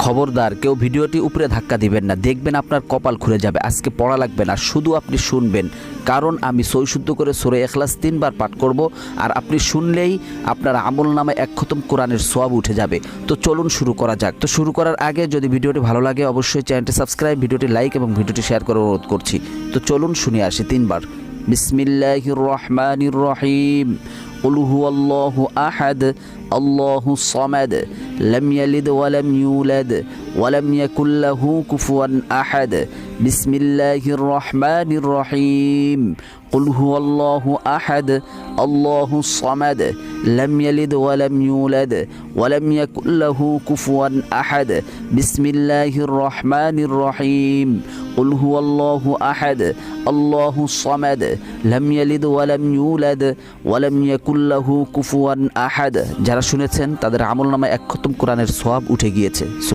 খবরদার কেউ ভিডিওটি উপরে ধাক্কা দিবেন না, দেখবেন আপনার কপাল খুলে যাবে। আজকে পড়া লাগবে না, শুধু আপনি শুনবেন, কারণ আমি সৈশুদ্ধ করে সূরা ইখলাস 3 বার পাঠ করব, আর আপনি শুনলেই আপনার আমলনামায় 1 খতম কোরআনের সওয়াব উঠে যাবে। তো চলুন শুরু করা যাক। তো শুরু করার আগে যদি ভিডিওটি ভালো লাগে অবশ্যই চ্যানেলটি সাবস্ক্রাইব, ভিডিওটি লাইক এবং ভিডিওটি শেয়ার করার অনুরোধ করছি। তো চলুন শুনে আসি 3 বার। বিসমিল্লাহির রহমানির রহিম। قل هو الله أحد الله الصمد لم يلد ولم يولد ولم يكن له كفوا أحد بسم الله الرحمن الرحيم قل هو الله أحد الله الصمد لم يلد ولم يولد ولم يكن له كفوا أحد بسم الله الرحمن الرحيم قل هو الله أحد الله الصمد لم يلد ولم يولد ولم يكن له كفوا أحد। যারা শুনেছেন তাদের আমলনামায় 1 খতম কোরআনের সওয়াব উঠে গিয়েছে।